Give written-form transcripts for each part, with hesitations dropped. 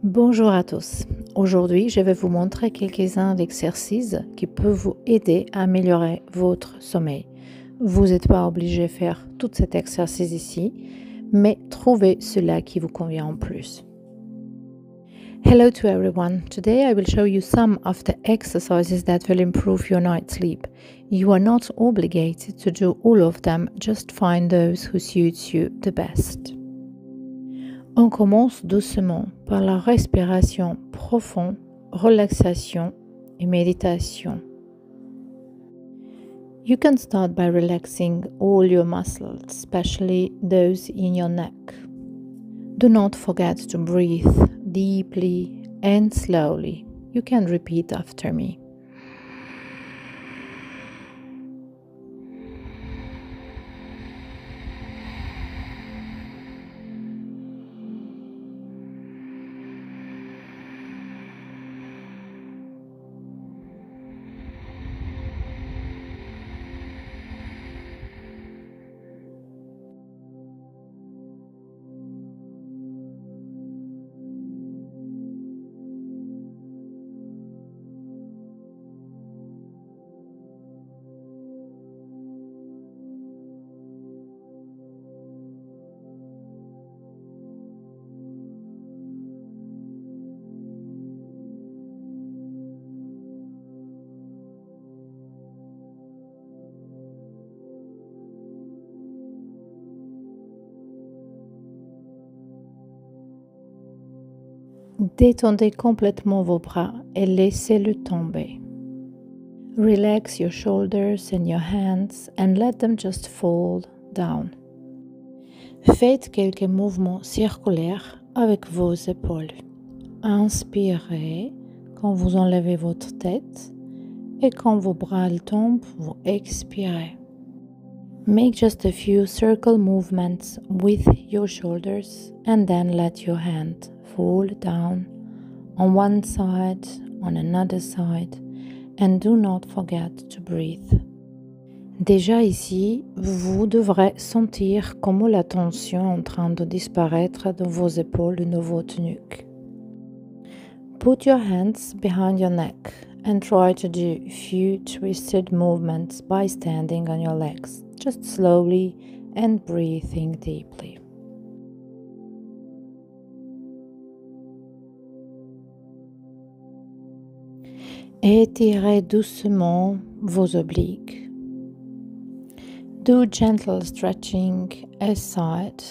Bonjour à tous. Aujourd'hui, je vais vous montrer quelques-uns d'exercices qui peuvent vous aider à améliorer votre sommeil. Vous n'êtes pas obligé de faire tout cet exercice ici, mais trouvez celui qui vous convient en plus. Hello to everyone. Today I will show you some of the exercises that will improve your night sleep. You are not obligated to do all of them, just find those who suits you the best. On commence doucement par la respiration profonde, relaxation et méditation. You can start by relaxing all your muscles, especially those in your neck. Do not forget to breathe deeply and slowly. You can repeat after me. Détendez complètement vos bras et laissez-le tomber. Relax your shoulders and your hands and let them just fall down. Faites quelques mouvements circulaires avec vos épaules. Inspirez quand vous enlevez votre tête et quand vos bras tombent, vous expirez. Make just a few circle movements with your shoulders and then let your hand fall down on one side, on another side, and do not forget to breathe. Déjà ici, vous devrez sentir comment la tension est en train de disparaître de vos épaules et de votre nuque. Put your hands behind your neck and try to do a few twisted movements by standing on your legs, just slowly and breathing deeply. Étirez doucement vos obliques. Do gentle stretching aside.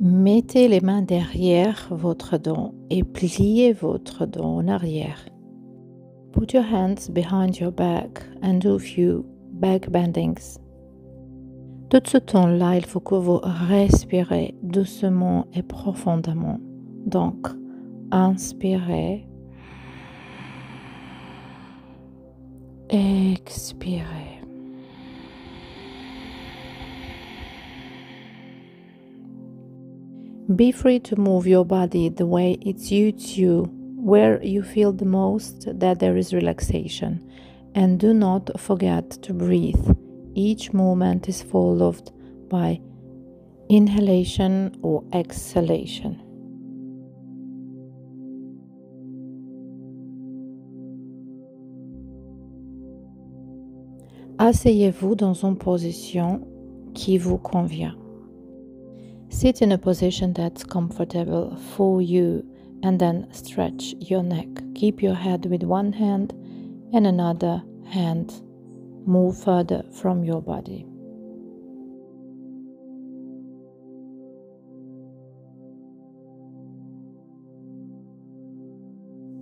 Mettez les mains derrière votre dos et pliez votre dos en arrière. Put your hands behind your back and do a few back bendings. Tout ce temps-là, il faut que vous respirez doucement et profondément. Donc, inspirez, expirez. Be free to move your body the way it suits you, where you feel the most that there is relaxation. And do not forget to breathe. Each movement is followed by inhalation or exhalation. Asseyez-vous dans une position qui vous convient. Sit in a position that's comfortable for you and then stretch your neck. Keep your head with one hand and another hand move further from your body.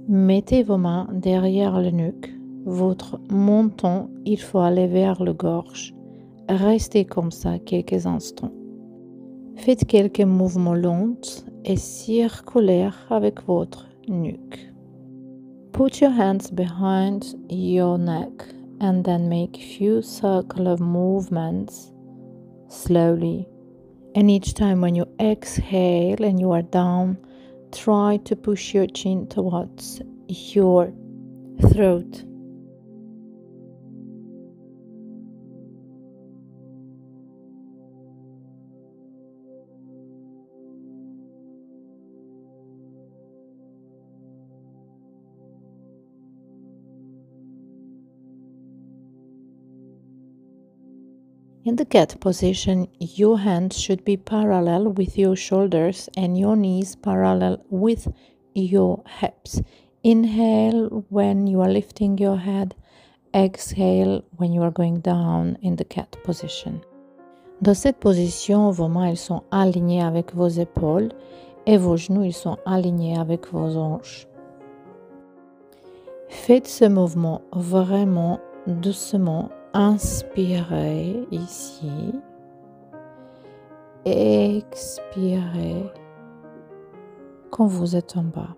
Mettez vos mains derrière le nuque. Votre menton, il faut aller vers la gorge. Restez comme ça quelques instants. Faites quelques mouvements longs et circulaires avec votre nuque. Put your hands behind your neck and then make few circular movements slowly. And each time when you exhale and you are down, try to push your chin towards your throat. In the cat position, your hands should be parallel with your shoulders and your knees parallel with your hips. Inhale when you are lifting your head. Exhale when you are going down in the cat position. Dans cette position, vos mains elles sont alignées avec vos épaules et vos genoux ils sont alignés avec vos hanches. Faites ce mouvement vraiment doucement. Inspirez ici. Expirez quand vous êtes en bas.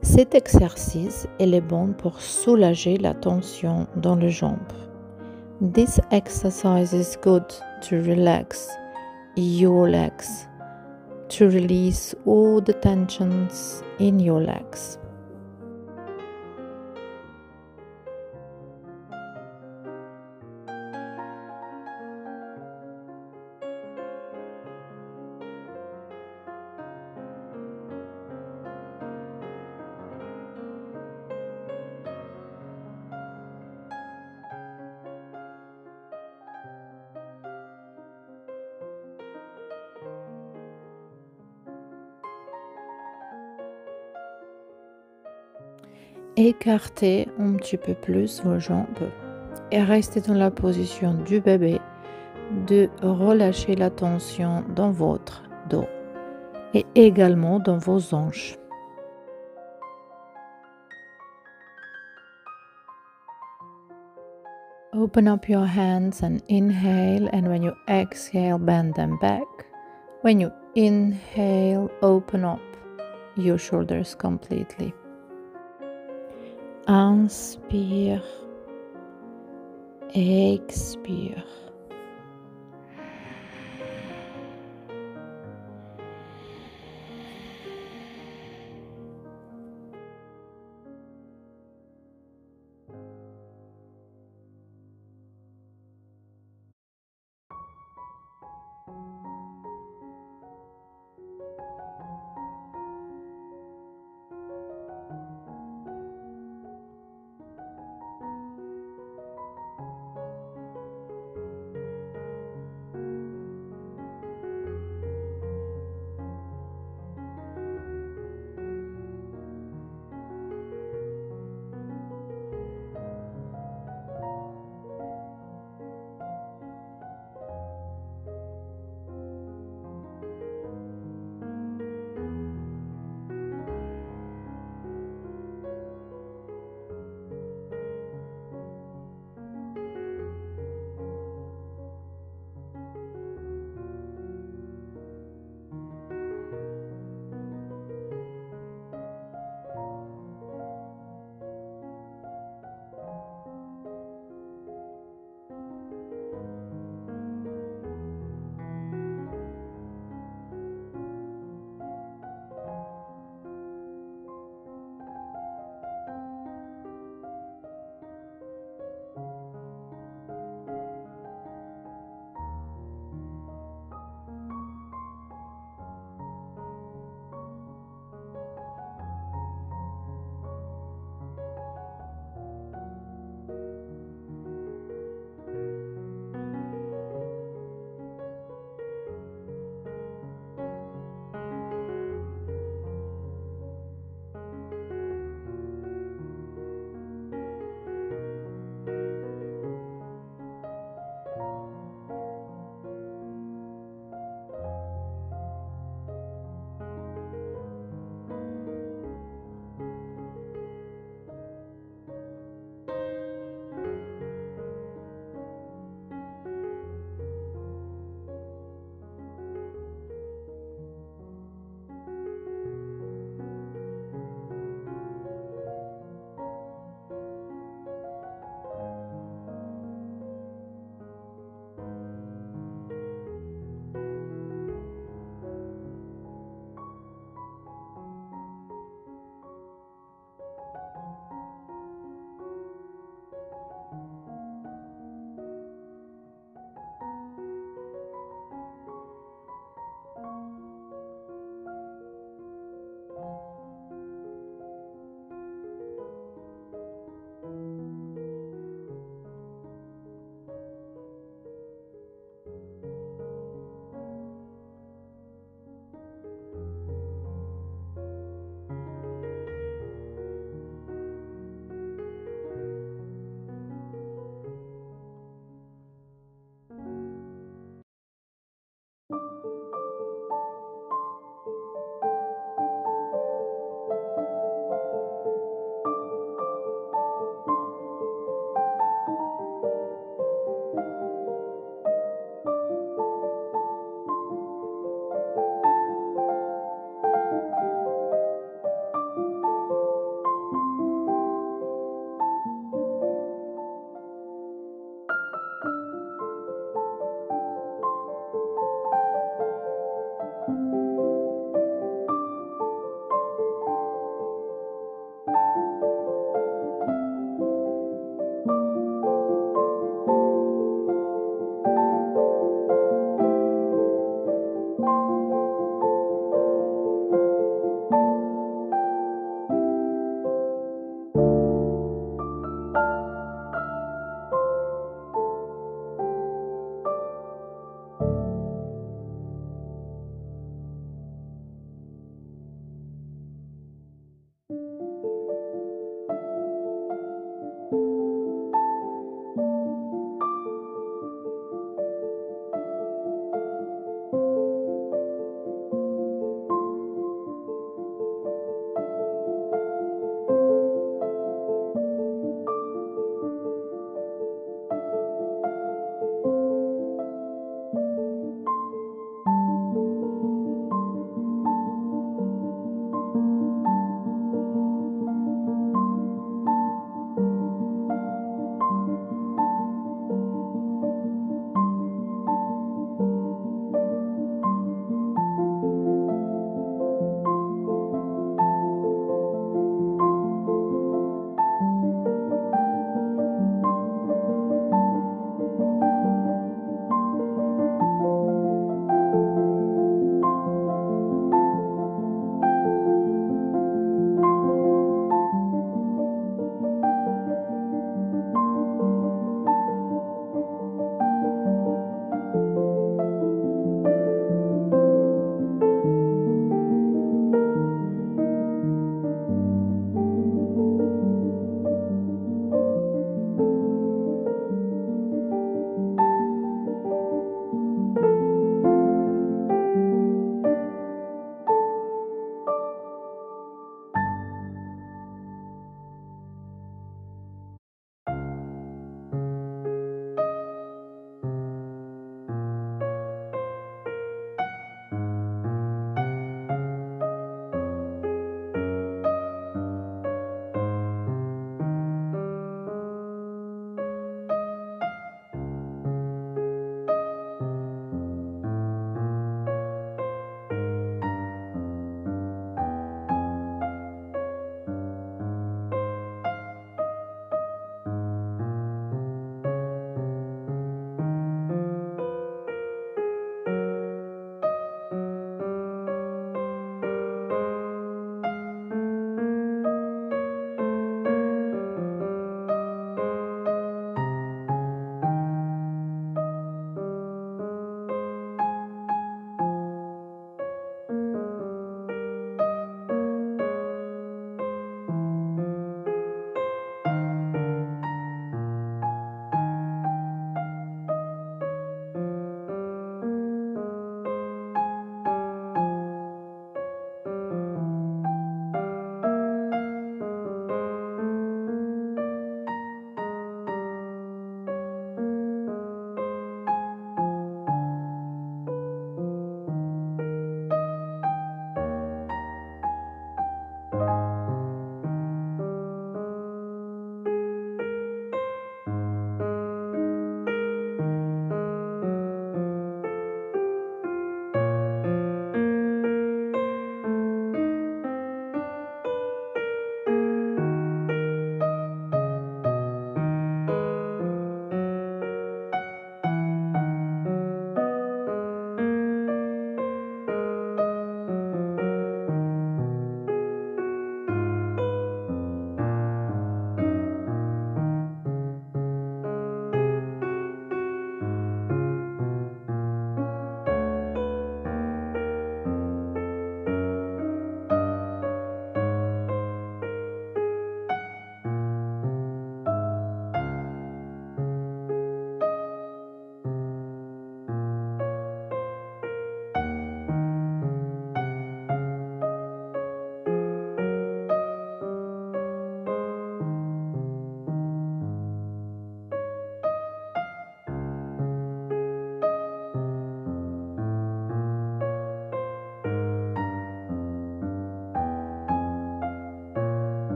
Cet exercice est bon pour soulager la tension dans les jambes. This exercise is good to relax your legs, to release all the tensions in your legs. Écartez un petit peu plus vos jambes et restez dans la position du bébé, de relâcher la tension dans votre dos et également dans vos hanches. Open up your hands and inhale, and when you exhale, bend them back. When you inhale, open up your shoulders completely. Inspire, expire.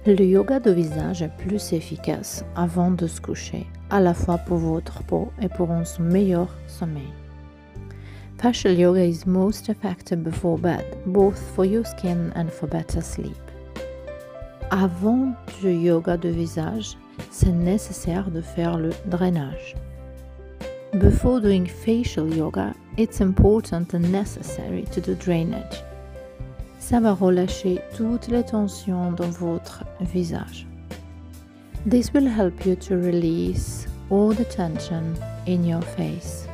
Le yoga de visage est plus efficace avant de se coucher, à la fois pour votre peau et pour un meilleur sommeil. Facial yoga is most effective before bed, both for your skin and for better sleep. Avant du yoga de visage, c'est nécessaire de faire le drainage. Before doing facial yoga, it's important and necessary to do drainage. Ça va relâcher toutes les tensions dans votre visage. This will help you to release all the tension in your face.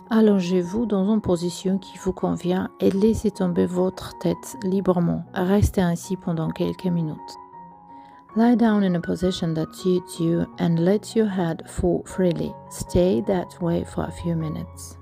Allongez-vous dans une position qui vous convient et laissez tomber votre tête librement. Restez ainsi pendant quelques minutes. Lie down in a position that suits you and let your head fall freely. Stay that way for a few minutes.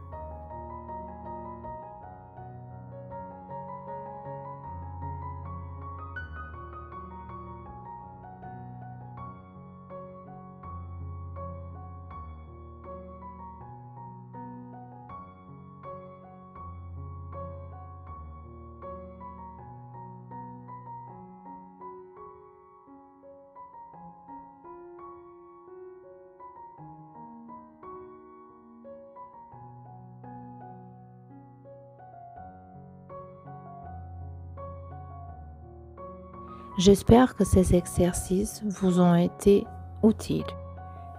J'espère que ces exercices vous ont été utiles.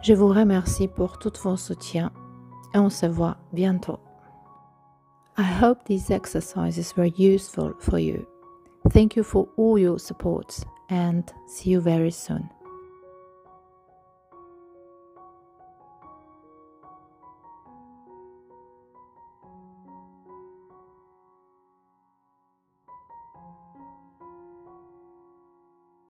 Je vous remercie pour tout vos soutiens et on se voit bientôt. I hope these exercises were useful for you. Thank you for all your support and see you very soon.